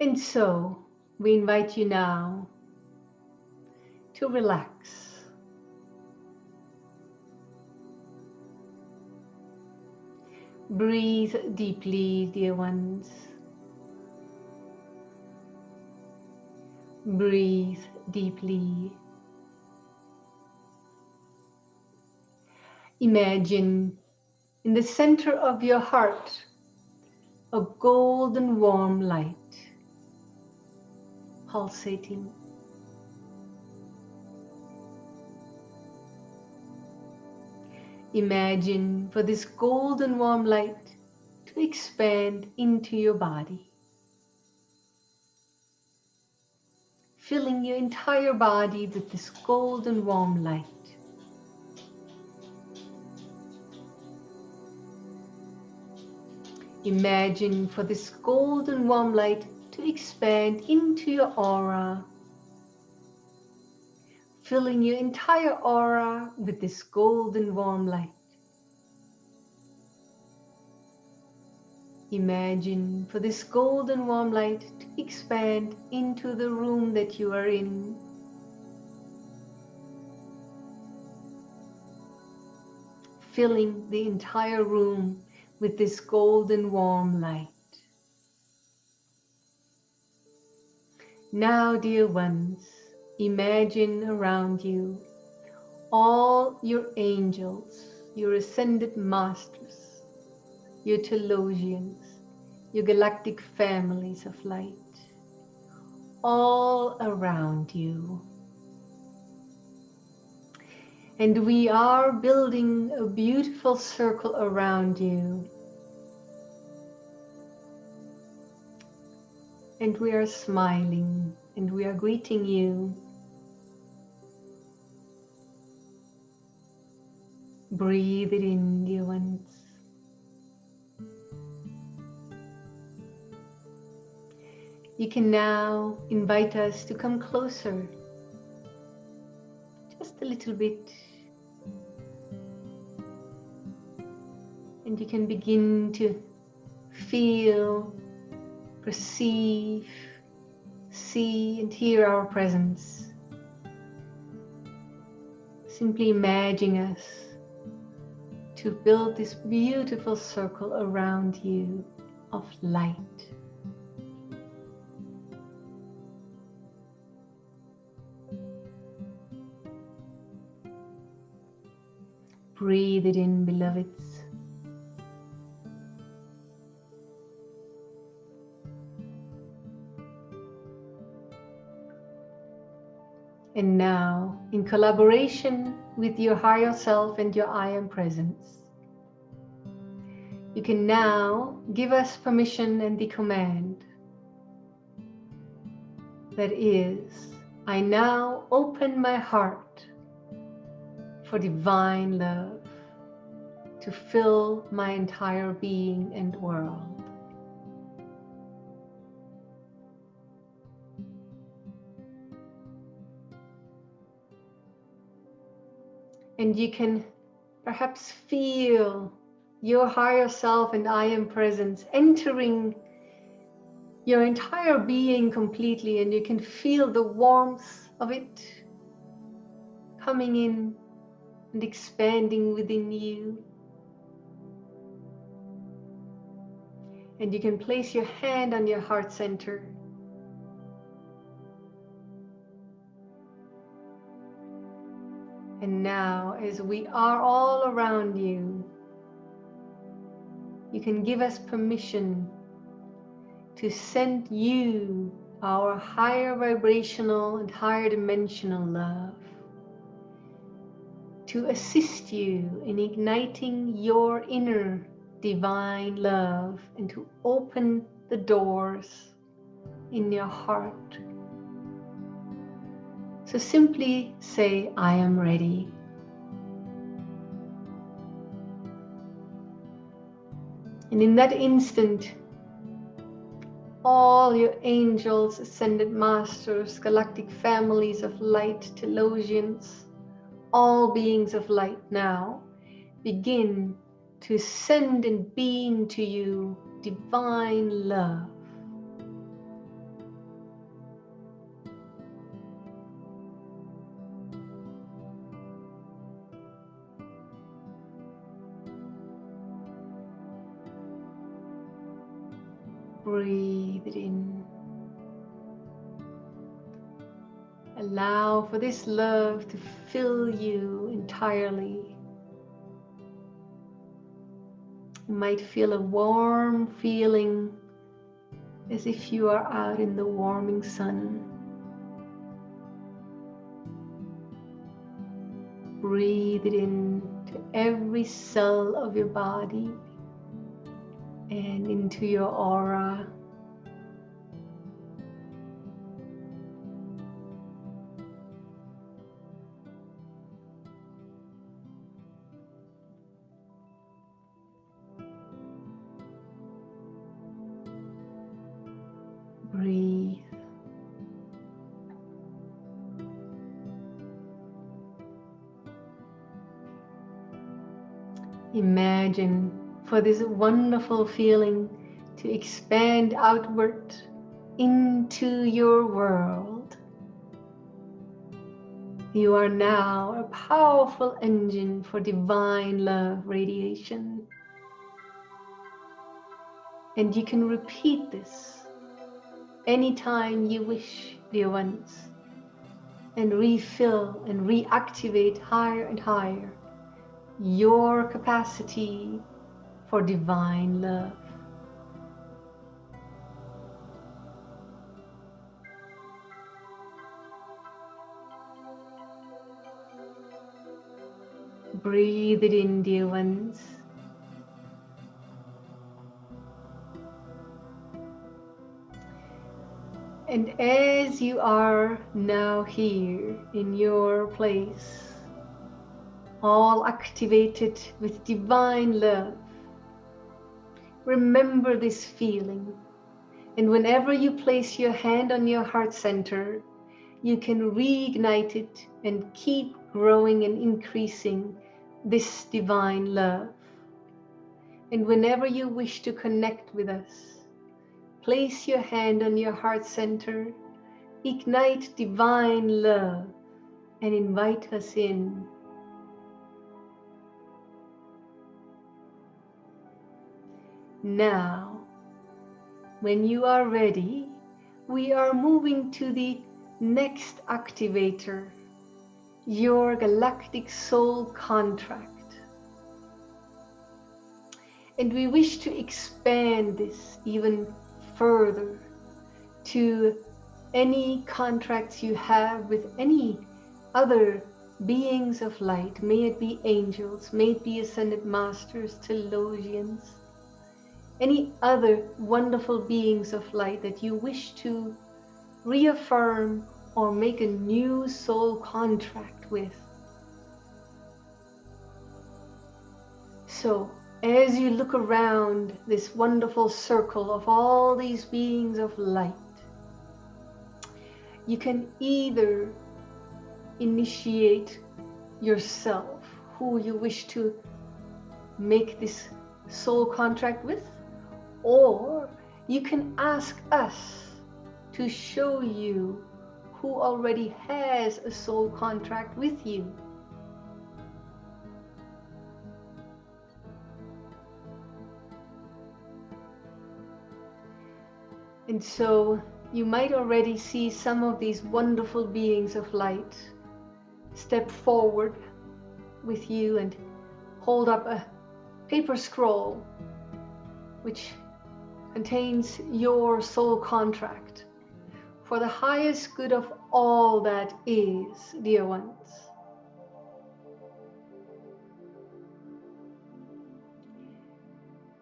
And so we invite you now to relax. Breathe deeply, dear ones. Breathe deeply. Imagine in the center of your heart a golden warm light pulsating. Imagine for this golden warm light to expand into your body, filling your entire body with this golden warm light. Imagine for this golden warm light to expand into your aura, filling your entire aura with this golden warm light. Imagine for this golden warm light to expand into the room that you are in. Filling the entire room with this golden warm light. Now, dear ones, imagine around you all your angels, your ascended masters, your Telosians, your galactic families of light, all around you. And we are building a beautiful circle around you. And we are smiling and we are greeting you. Breathe it in, dear ones. You can now invite us to come closer, just a little bit. And you can begin to feel, perceive, see and hear our presence. Simply imagining us to build this beautiful circle around you of light. Breathe it in, beloveds. And now, in collaboration with your higher self and your I Am Presence, you can now give us permission and the command. That is, I now open my heart for divine love to fill my entire being and world. And you can perhaps feel your higher self and I Am Presence entering your entire being completely, and you can feel the warmth of it coming in and expanding within you. And you can place your hand on your heart center. And now, as we are all around you, you can give us permission to send you our higher vibrational and higher dimensional love to assist you in igniting your inner divine love and to open the doors in your heart. So simply say, I am ready. And in that instant, all your angels, ascended masters, galactic families of light, Telosians, all beings of light now begin to send and beam to you divine love. Breathe it in. Allow for this love to fill you entirely. You might feel a warm feeling as if you are out in the warming sun. Breathe it in to every cell of your body and into your aura. Breathe. Imagine for this wonderful feeling to expand outward into your world. You are now a powerful engine for divine love radiation. And you can repeat this anytime you wish, dear ones, and refill and reactivate higher and higher your capacity for divine love. Breathe it in, dear ones. And as you are now here in your place, all activated with divine love, remember this feeling. And whenever you place your hand on your heart center, you can reignite it and keep growing and increasing this divine love. And whenever you wish to connect with us, place your hand on your heart center, ignite divine love, and invite us in. Now, when you are ready, we are moving to the next activator, your galactic soul contract. And we wish to expand this even further to any contracts you have with any other beings of light. May it be angels, may it be ascended masters, Telosians, any other wonderful beings of light that you wish to reaffirm or make a new soul contract with. So, as you look around this wonderful circle of all these beings of light, you can either initiate yourself, who you wish to make this soul contract with, or you can ask us to show you who already has a soul contract with you. And so you might already see some of these wonderful beings of light step forward with you and hold up a paper scroll which contains your soul contract for the highest good of all that is, dear ones.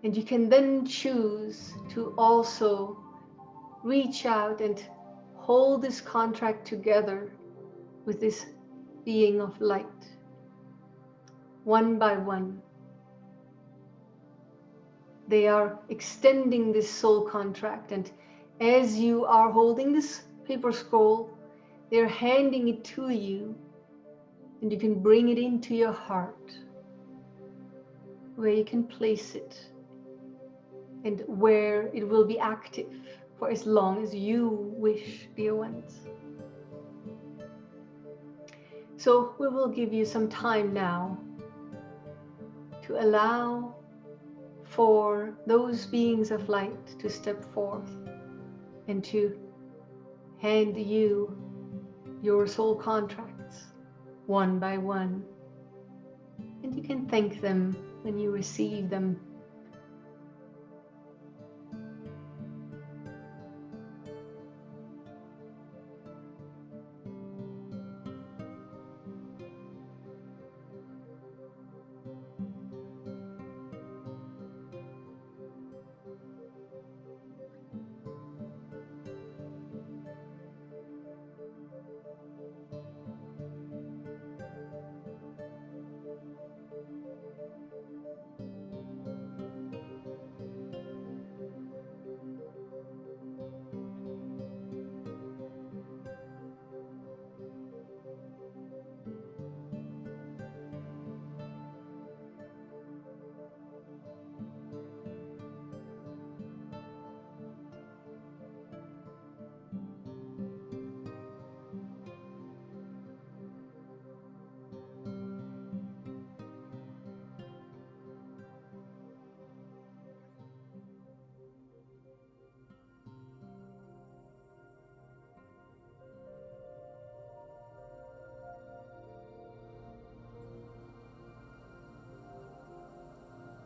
And you can then choose to also reach out and hold this contract together with this being of light, one by one. They are extending this soul contract, and as you are holding this paper scroll, they're handing it to you, and you can bring it into your heart, where you can place it and where it will be active for as long as you wish, dear ones. So we will give you some time now to allow for those beings of light to step forth and to hand you your soul contracts one by one. And you can thank them when you receive them.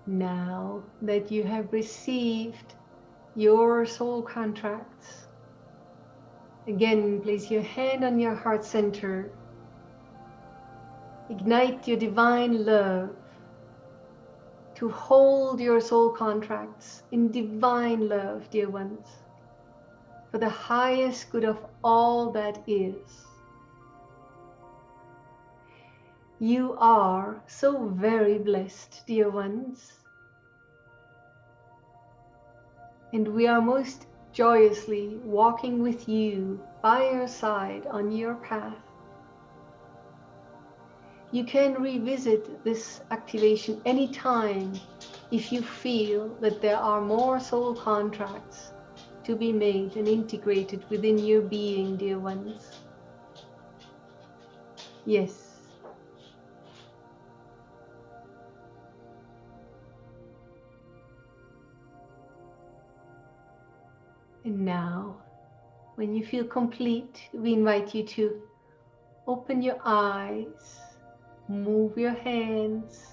Now that you have received your soul contracts, again, place your hand on your heart center. Ignite your divine love to hold your soul contracts in divine love, dear ones, for the highest good of all that is. You are so very blessed, dear ones. And we are most joyously walking with you by your side on your path. You can revisit this activation anytime if you feel that there are more soul contracts to be made and integrated within your being, dear ones. Yes. And now, when you feel complete, we invite you to open your eyes, move your hands,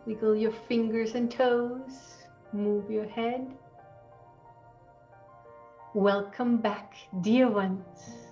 wiggle your fingers and toes, move your head. Welcome back, dear ones.